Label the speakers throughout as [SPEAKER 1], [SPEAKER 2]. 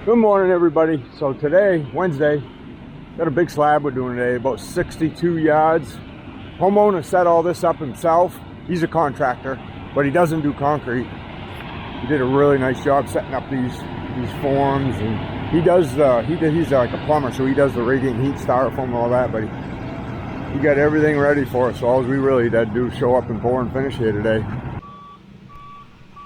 [SPEAKER 1] Good morning, everybody. So today, Wednesday, got a big slab we're doing today, about 62 yards. Homeowner set all this up himself. He's a contractor, but he doesn't do concrete. He did a really nice job setting up these forms, and he's like a plumber, so he does the radiant heat, styrofoam, and all that. But he got everything ready for us. So all we really had to do is show up and pour and finish here today.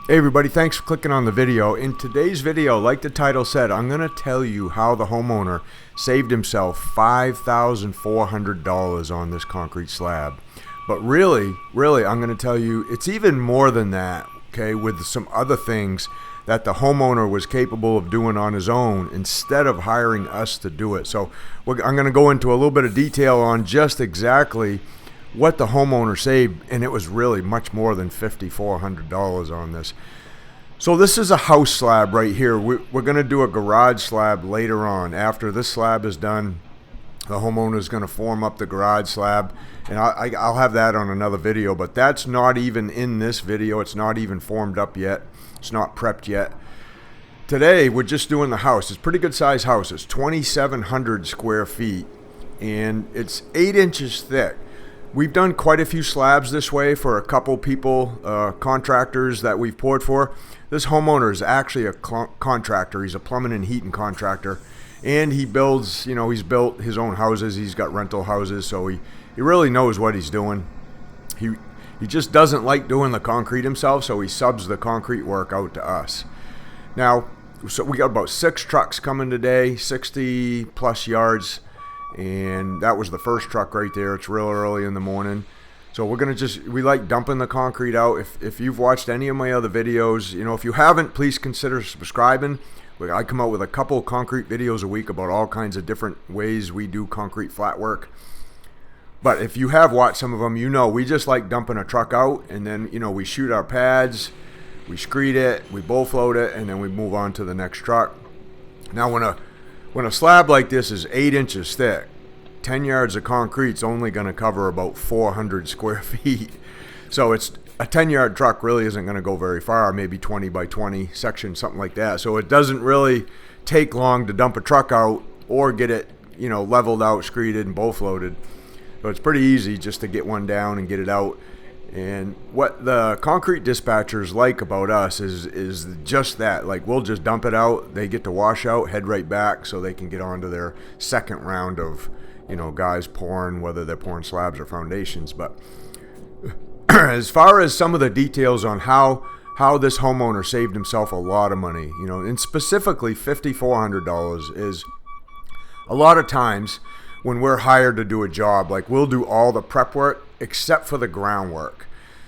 [SPEAKER 1] Hey everybody, thanks for clicking on the video. In today's video, like the title said, I'm going to tell you how the homeowner saved himself $5,400 on this concrete slab. But really, I'm going to tell you it's even more than that, okay, with some other things that the homeowner was capable of doing on his own instead of hiring us to do it. So I'm going to go into a little bit of detail on just exactly what the homeowner saved, and it was really much more than $5,400 on this. So this is a house slab right here. We're going to do a garage slab later on. After this slab is done, the homeowner is going to form up the garage slab, and I'll have that on another video, but that's not even in this video. It's not even formed up yet. It's not prepped yet. Today we're just doing the house. It's a pretty good size house. It's 2,700 square feet, and it's 8 inches thick. We've done quite a few slabs this way for a couple people, contractors that we've poured for. This homeowner is actually a contractor. He's a plumbing and heating contractor, and he builds, he's built his own houses. He's got rental houses, so he really knows what he's doing. He just doesn't like doing the concrete himself, so he subs the concrete work out to us. Now, so we got about 6 trucks coming today, 60 plus yards. And that was the first truck right there. It's real early in the morning, so we're gonna we like dumping the concrete out. If you've watched any of my other videos, if you haven't, please consider subscribing. I come out with a couple of concrete videos a week about all kinds of different ways we do concrete flat work. But if you have watched some of them, we just like dumping a truck out, and then we shoot our pads, we screed it, we bull float it, and then we move on to the next truck. Now when a slab like this is 8 inches thick, 10 yards of concrete's only going to cover about 400 square feet. So it's a 10-yard truck really isn't going to go very far, maybe 20 by 20 section, something like that. So it doesn't really take long to dump a truck out or get it, leveled out, screeded, and bull floated. So it's pretty easy just to get one down and get it out. And what the concrete dispatchers like about us is just that. Like, we'll just dump it out, they get to wash out, head right back, so they can get on to their second round of, guys pouring, whether they're pouring slabs or foundations. But as far as some of the details on how this homeowner saved himself a lot of money, and specifically $5,400 is a lot of times when we're hired to do a job, like we'll do all the prep work except for the groundwork.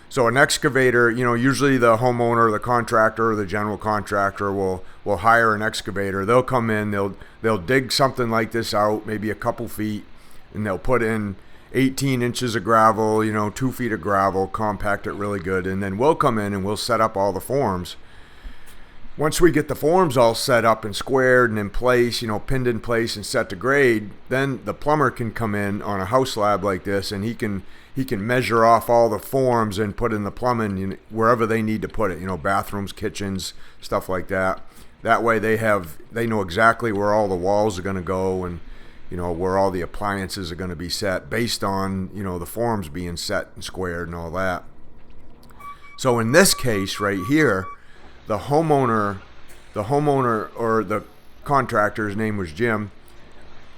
[SPEAKER 1] So an excavator, usually the homeowner, the contractor, or the general contractor will hire an excavator. They'll come in, they'll dig something like this out, maybe a couple feet, and they'll put in 18 inches of gravel, 2 feet of gravel, compact it really good, and then we'll come in and we'll set up all the forms. Once we get the forms all set up and squared and in place, pinned in place and set to grade, then the plumber can come in on a house slab like this, and he can measure off all the forms and put in the plumbing wherever they need to put it, bathrooms, kitchens, stuff like that. That way they know exactly where all the walls are going to go, and where all the appliances are going to be set based on the forms being set and squared and all that. So in this case right here, the homeowner or the contractor's name was Jim.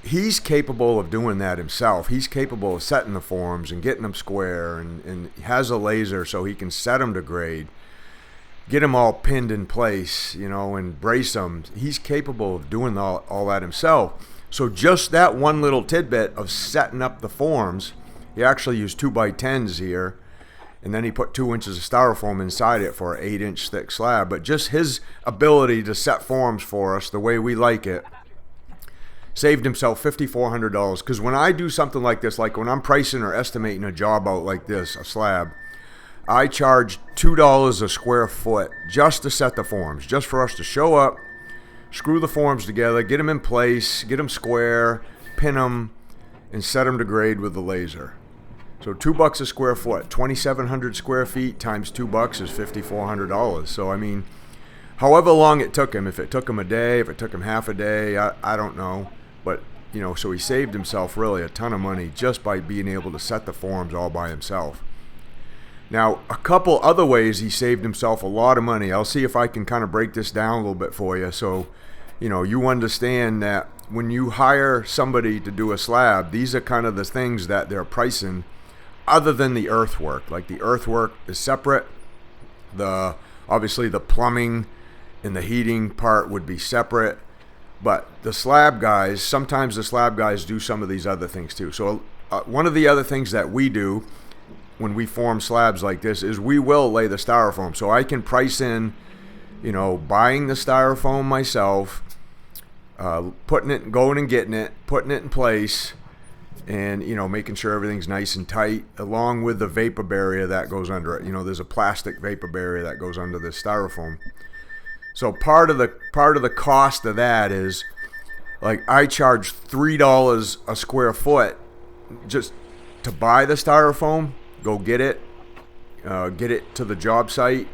[SPEAKER 1] He's capable of doing that himself. He's capable of setting the forms and getting them square, and has a laser so he can set them to grade, get them all pinned in place, and brace them. He's capable of doing all that himself. So just that one little tidbit of setting up the forms, he actually used 2x10s here, and then he put 2 inches of styrofoam inside it for an 8-inch thick slab. But just his ability to set forms for us the way we like it saved himself $5,400. Because when I do something like this, like when I'm pricing or estimating a job out like this, a slab, I charge $2 a square foot just to set the forms, just for us to show up, screw the forms together, get them in place, get them square, pin them, and set them to grade with the laser. So $2 a square foot, 2,700 square feet times $2 is $5,400. So I mean, however long it took him. If it took him a day, if it took him half a day, I don't know. But, so he saved himself really a ton of money just by being able to set the forms all by himself. Now, a couple other ways he saved himself a lot of money. I'll see if I can kind of break this down a little bit for you. So, you understand that when you hire somebody to do a slab, these are kind of the things that they're pricing other than the earthwork. Like the earthwork is separate. Obviously the plumbing and the heating part would be separate. But the slab guys, sometimes the slab guys do some of these other things too. So one of the other things that we do when we form slabs like this is we will lay the styrofoam. So I can price in, buying the styrofoam myself, putting it, going and getting it, putting it in place, and making sure everything's nice and tight, along with the vapor barrier that goes under it. There's a plastic vapor barrier that goes under this styrofoam. So part of the cost of that is, like, I charge $3 a square foot just to buy the styrofoam, go get it to the job site,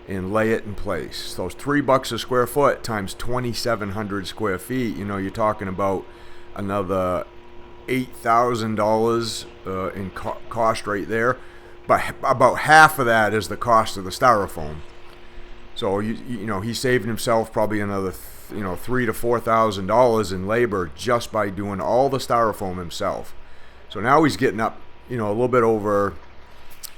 [SPEAKER 1] and lay it in place. So it's $3 a square foot times 2,700 square feet. You're talking about another $8,000 in cost right there. But about half of that is the cost of the styrofoam. So he's saving himself probably another $3,000 to $4,000 in labor just by doing all the styrofoam himself. So now he's getting up a little bit over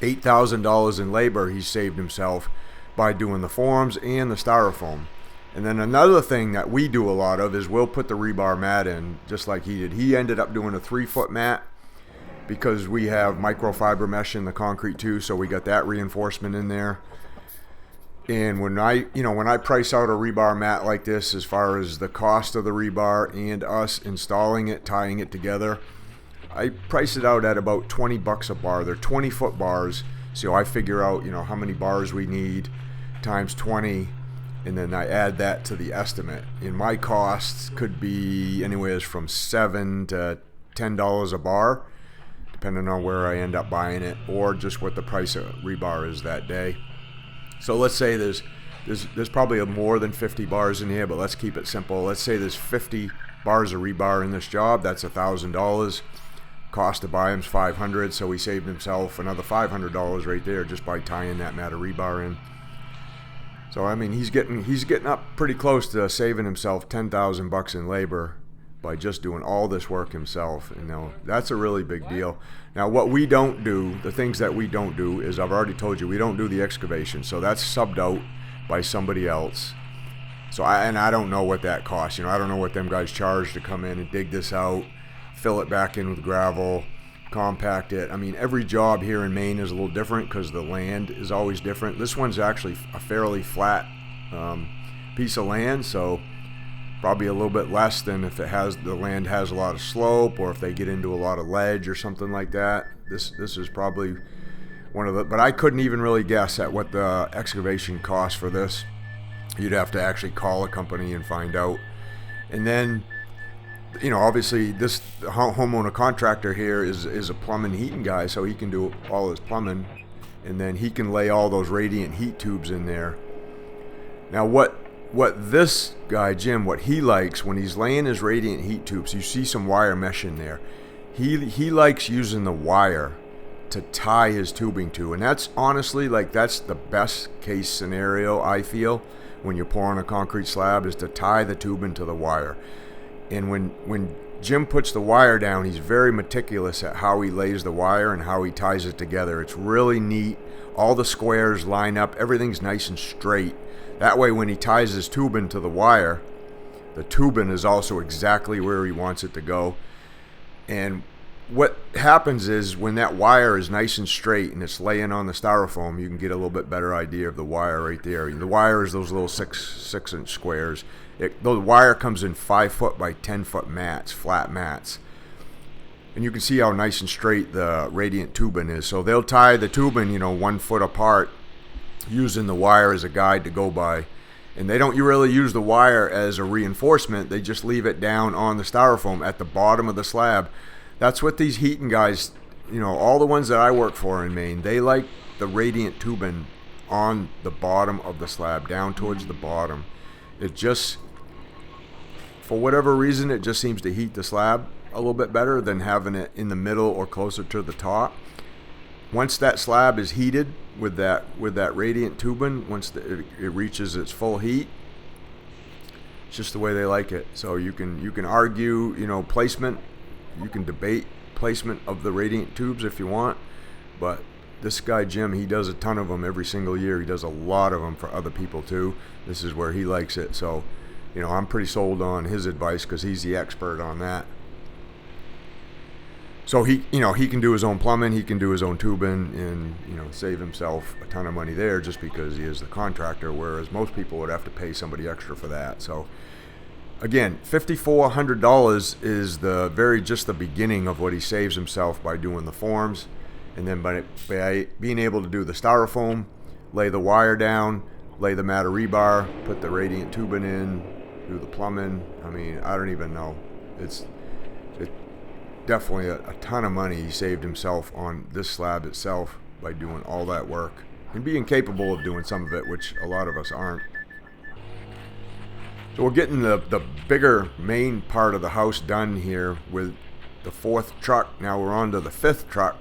[SPEAKER 1] $8,000 in labor he's saved himself by doing the forms and the styrofoam. And then another thing that we do a lot of is we'll put the rebar mat in just like he did. He ended up doing a 3-foot mat because we have microfiber mesh in the concrete too, so we got that reinforcement in there. And when I price out a rebar mat like this, as far as the cost of the rebar and us installing it, tying it together, I price it out at about $20 a bar. They're 20-foot bars, so I figure out how many bars we need times 20, and then I add that to the estimate. And my costs could be anywhere from $7 to $10 a bar, depending on where I end up buying it, or just what the price of rebar is that day. So let's say there's probably more than 50 bars in here, but let's keep it simple. Let's say there's 50 bars of rebar in this job. That's $1,000. Cost to buy him's $500, so he saved himself another $500 right there just by tying that mat of rebar in. So I mean, he's getting up pretty close to saving himself $10,000 in labor by just doing all this work himself. That's a really big deal. Now, what we don't do, the things that we don't do, is I've already told you we don't do the excavation, so that's subbed out by somebody else. So I don't know what that costs. I don't know what them guys charge to come in and dig this out, fill it back in with gravel, compact it. I mean, every job here in Maine is a little different because the land is always different. This one's actually a fairly flat piece of land, so probably a little bit less than if the land has a lot of slope, or if they get into a lot of ledge or something like that. This is probably one of the, but I couldn't even really guess at what the excavation costs for this. You'd have to actually call a company and find out. And then, obviously this homeowner contractor here is a plumbing heating guy, so he can do all his plumbing, and then he can lay all those radiant heat tubes in there. Now what this guy Jim, what he likes when he's laying his radiant heat tubes, you see some wire mesh in there. He likes using the wire to tie his tubing to, and that's honestly, that's the best case scenario I feel when you're pouring a concrete slab, is to tie the tubing to the wire. And when Jim puts the wire down, he's very meticulous at how he lays the wire and how he ties it together. It's really neat. All the squares line up, everything's nice and straight. That way when he ties his tubing to the wire, the tubing is also exactly where he wants it to go. And what happens is when that wire is nice and straight and it's laying on the styrofoam, you can get a little bit better idea of the wire right there. The wire is those little 6-inch squares. The wire comes in 5-foot by 10-foot mats, flat mats. And you can see how nice and straight the radiant tubing is. So they'll tie the tubing, 1 foot apart, using the wire as a guide to go by. And they don't really use the wire as a reinforcement. They just leave it down on the styrofoam at the bottom of the slab. That's what these heating guys, all the ones that I work for in Maine, they like the radiant tubing on the bottom of the slab, down towards the bottom. It just, for whatever reason, it just seems to heat the slab a little bit better than having it in the middle or closer to the top. Once that slab is heated with that radiant tubing, once it reaches its full heat, it's just the way they like it. So you can argue, placement. You can debate placement of the radiant tubes if you want, but this guy Jim, he does a ton of them every single year. He does a lot of them for other people too. This is where he likes it. So, I'm pretty sold on his advice because he's the expert on that. So he can do his own plumbing, he can do his own tubing, and save himself a ton of money there just because he is the contractor. Whereas most people would have to pay somebody extra for that. So again, $5,400 is just the beginning of what he saves himself by doing the forms, and then by being able to do the styrofoam, lay the wire down, lay the mat of rebar, put the radiant tubing in, do the plumbing. I mean, I don't even know. It's definitely a ton of money he saved himself on this slab itself by doing all that work and being capable of doing some of it, which a lot of us aren't. So we're getting the bigger main part of the house done here with the 4th truck. Now we're on to the 5th truck,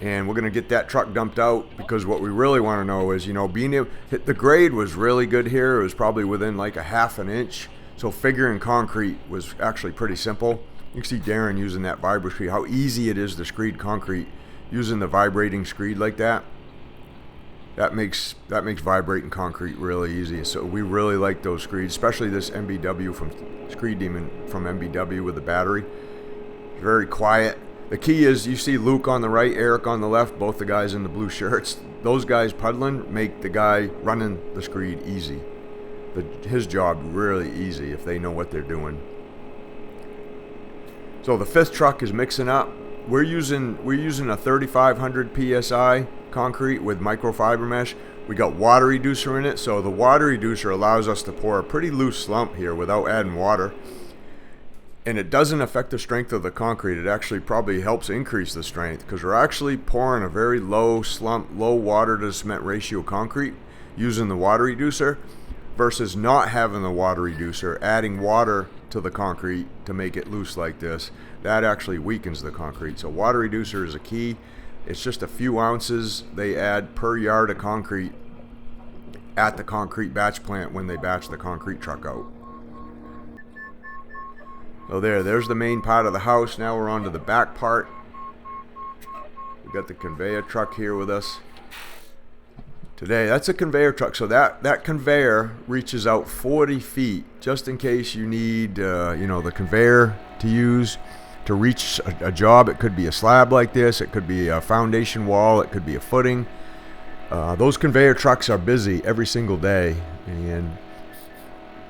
[SPEAKER 1] and we're going to get that truck dumped out because what we really want to know is, being able the grade was really good here. It was probably within like a half an inch. So figuring concrete was actually pretty simple. You can see Darren using that vibra screed, how easy it is to screed concrete using the vibrating screed like that. That makes vibrating concrete really easy. So we really like those screeds, especially this MBW from Screed Demon from MBW with the battery. Very quiet. The key is, you see Luke on the right, Eric on the left, both the guys in the blue shirts. Those guys puddling make the guy running the screed easy. His job really easy if they know what they're doing. So the 5th truck is mixing up. We're using a 3,500 psi concrete with microfiber mesh. We got water reducer in it, so the water reducer allows us to pour a pretty loose lump here without adding water. And it doesn't affect the strength of the concrete. It actually probably helps increase the strength because we're actually pouring a very low slump, low water to cement ratio concrete using the water reducer versus not having the water reducer, adding water to the concrete to make it loose like this. That actually weakens the concrete. So water reducer is a key. It's just a few ounces they add per yard of concrete at the concrete batch plant when they batch the concrete truck out. So there's the main part of the house. Now we're on to the back part. We've got the conveyor truck here with us today. That's a conveyor truck. So that conveyor reaches out 40 feet just in case you need the conveyor to use to reach a job. It could be a slab like this, it could be a foundation wall, it could be a footing. Those conveyor trucks are busy every single day, and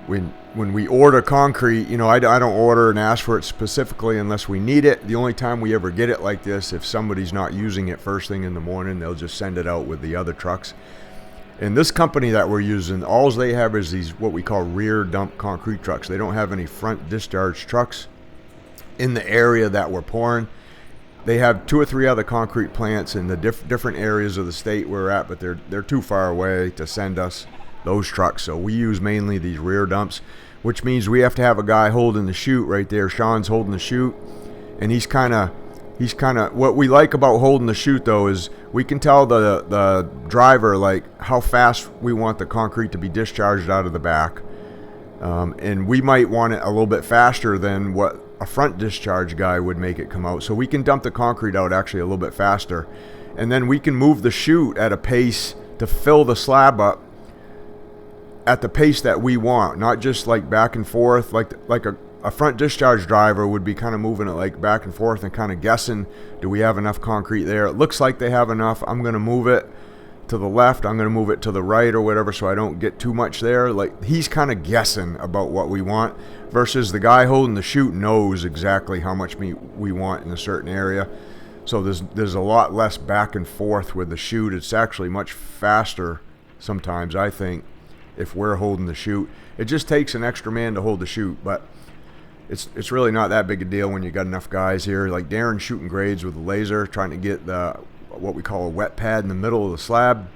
[SPEAKER 1] when we order concrete, I don't order and ask for it specifically unless we need it. The only time we ever get it like this, if somebody's not using it first thing in the morning, they'll just send it out with the other trucks. And this company that we're using, all they have is these what we call rear dump concrete trucks. They don't have any front discharge trucks in the area that we're pouring. They have 2 or 3 other concrete plants in the different areas of the state we're at, but they're too far away to send us those trucks. So we use mainly these rear dumps, which means we have to have a guy holding the chute right there. Sean's holding the chute, and he's kind of what we like about holding the chute though is we can tell the driver like how fast we want the concrete to be discharged out of the back, and we might want it a little bit faster than what a front discharge guy would make it come out. So we can dump the concrete out actually a little bit faster, and then we can move the chute at a pace to fill the slab up at the pace that we want, not just like back and forth like a front discharge driver would be kind of moving it like back and forth and kind of guessing, do we have enough concrete there? It looks like they have enough. I'm going to move it to the left. I'm going to move it to the right or whatever so I don't get too much there. Like he's kind of guessing about what we want versus the guy holding the chute knows exactly how much meat we want in a certain area. So there's a lot less back and forth with the chute. It's actually much faster sometimes, I think, if we're holding the chute. It just takes an extra man to hold the chute, but it's really not that big a deal when you got enough guys here. Like Darren shooting grades with a laser, trying to get what we call a wet pad in the middle of the slab.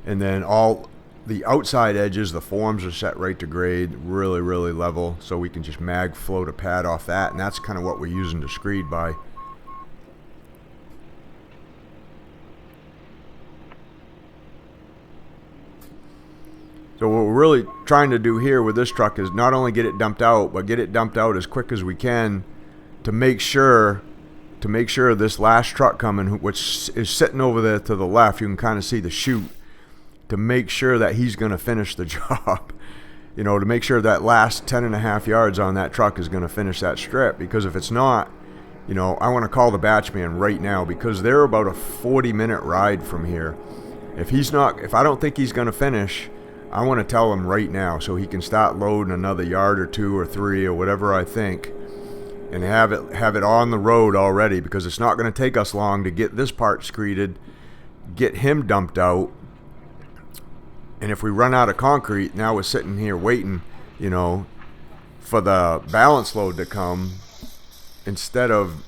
[SPEAKER 1] And then all the outside edges, the forms are set right to grade, really, really level, so we can just mag float a pad off that, and that's kind of what we're using to screed by. So what we're really trying to do here with this truck is not only get it dumped out, but get it dumped out as quick as we can to make sure this last truck coming, which is sitting over there to the left, you can kind of see the chute, to make sure that he's going to finish the job. You know, to make sure that last 10.5 yards on that truck is going to finish that strip, because if it's not, you know, I want to call the batch man right now, because they're about a 40-minute ride from here. If I don't think he's going to finish, I want to tell him right now so he can start loading another yard or 2 or 3 or whatever I think, and have it on the road already, because it's not going to take us long to get this part screeded, get him dumped out, and if we run out of concrete, now we're sitting here waiting, you know, for the balance load to come instead of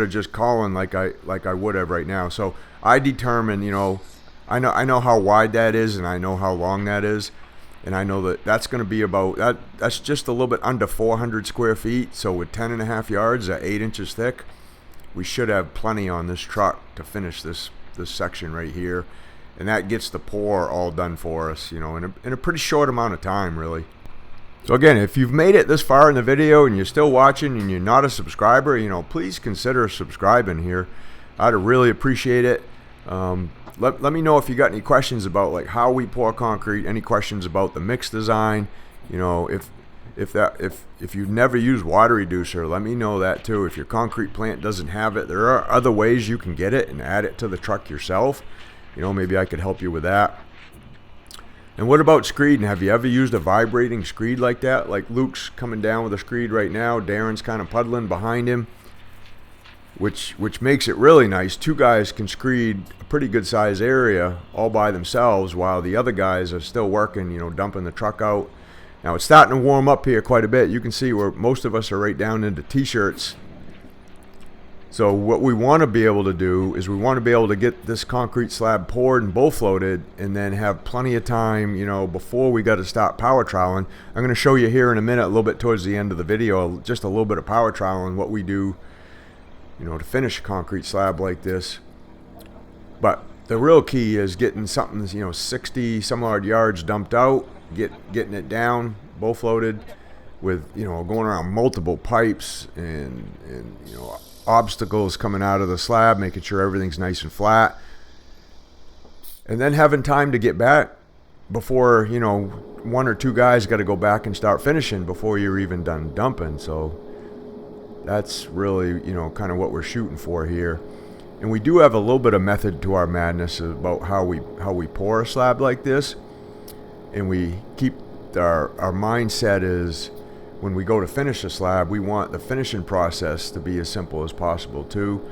[SPEAKER 1] just calling like I would have right now. So I determine, you know, I know how wide that is, and I know how long that is, and I know that that's going to be about that's just a little bit under 400 square feet. So with 10.5 yards at 8 inches thick, we should have plenty on this truck to finish this section right here, and that gets the pour all done for us, you know, in a pretty short amount of time, really. So again, if you've made it this far in the video and you're still watching and you're not a subscriber, you know, please consider subscribing here. I'd really appreciate it. Let me know if you got any questions about like how we pour concrete, any questions about the mix design. You know, if you've never used water reducer, let me know that too. If your concrete plant doesn't have it, there are other ways you can get it and add it to the truck yourself. You know, maybe I could help you with that. And what about screeding? Have you ever used a vibrating screed like that? Like Luke's coming down with a screed right now. Darren's kind of puddling behind him, which makes it really nice. 2 guys can screed a pretty good size area all by themselves while the other guys are still working, you know, dumping the truck out. Now it's starting to warm up here quite a bit. You can see where most of us are right down into t-shirts. So what we want to be able to do is we want to be able to get this concrete slab poured and bull floated, and then have plenty of time, you know, before we got to stop power troweling. I'm going to show you here in a minute, a little bit towards the end of the video, just a little bit of power troweling, what we do, you know, to finish a concrete slab like this. But the real key is getting something, you know, 60 some odd yards dumped out, getting it down, bull floated, with, you know, going around multiple pipes and you know, obstacles coming out of the slab, making sure everything's nice and flat, and then having time to get back before, you know, 1 or 2 guys got to go back and start finishing before you're even done dumping. So that's really, you know, kind of what we're shooting for here. And we do have a little bit of method to our madness about how we pour a slab like this, and we keep our mindset is, when we go to finish a slab, we want the finishing process to be as simple as possible too.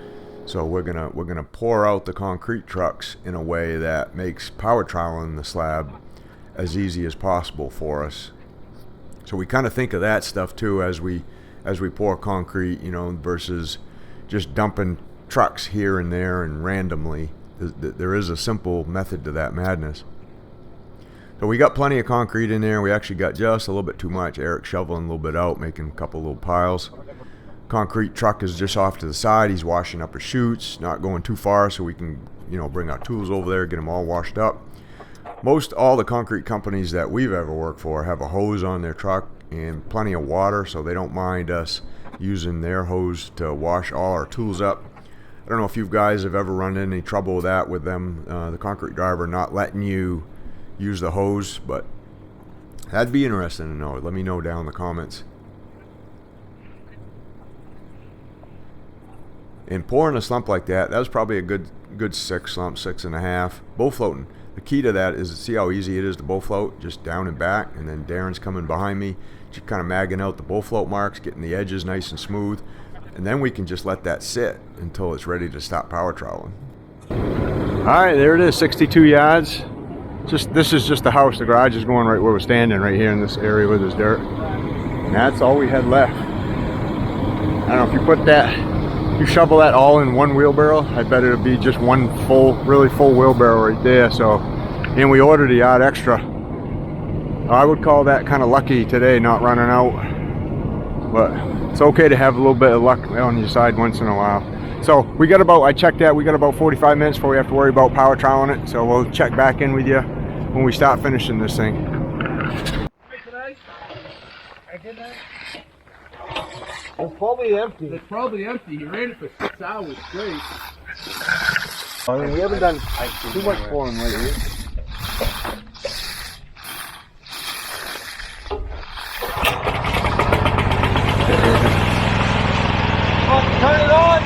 [SPEAKER 1] So we're gonna pour out the concrete trucks in a way that makes power troweling the slab as easy as possible for us. So we kind of think of that stuff too as we pour concrete, you know, versus just dumping trucks here and there and randomly. There is a simple method to that madness. So we got plenty of concrete in there. We actually got just a little bit too much. Eric shoveling a little bit out, making a couple little piles. Concrete truck is just off to the side. He's washing up his chutes, not going too far, so we can, you know, bring our tools over there, get them all washed up. Most all the concrete companies that we've ever worked for have a hose on their truck and plenty of water, so they don't mind us using their hose to wash all our tools up. I don't know if you guys have ever run into any trouble with that with them, the concrete driver not letting you use the hose, but that'd be interesting to know. Let me know down in the comments. And pouring a slump like that was probably a good 6 slump, 6.5. Bull floating. The key to that is to see how easy it is to bull float, just down and back, and then Darren's coming behind me, just kind of magging out the bull float marks, getting the edges nice and smooth, and then we can just let that sit until it's ready to stop power troweling. All right, there it is, 62 yards. This is just the house. The garage is going right where we're standing, right here in this area where there's dirt. And that's all we had left. I don't know if you shovel that all in one wheelbarrow, I bet it'll be just one really full wheelbarrow right there. So and we ordered a yard extra. I would call that kind of lucky today, not running out, but it's okay to have a little bit of luck on your side once in a while. So we got about, I checked that, we got about 45 minutes before we have to worry about power troweling it. So we'll check back in with you when we start finishing this thing.
[SPEAKER 2] It's probably empty.
[SPEAKER 3] It's probably empty. He ran it for 6 hours straight.
[SPEAKER 2] I mean, we haven't done too much pouring lately. Turn it on,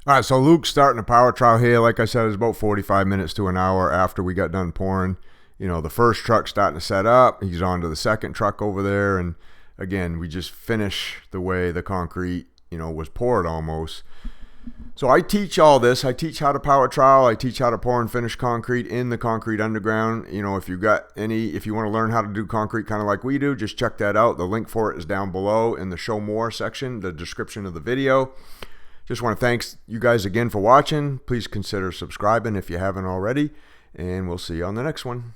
[SPEAKER 1] All right, so Luke's starting a power trowel here. Like I said, it's about 45 minutes to an hour after we got done pouring. You know, the first truck's starting to set up. He's on to the second truck over there. And again, we just finish the way the concrete, you know, was poured almost. So I teach all this. I teach how to power trowel. I teach how to pour and finish concrete in the concrete underground. You know, if you want to learn how to do concrete kind of like we do, just check that out. The link for it is down below in the show more section, the description of the video. Just want to thank you guys again for watching. Please consider subscribing if you haven't already, and we'll see you on the next one.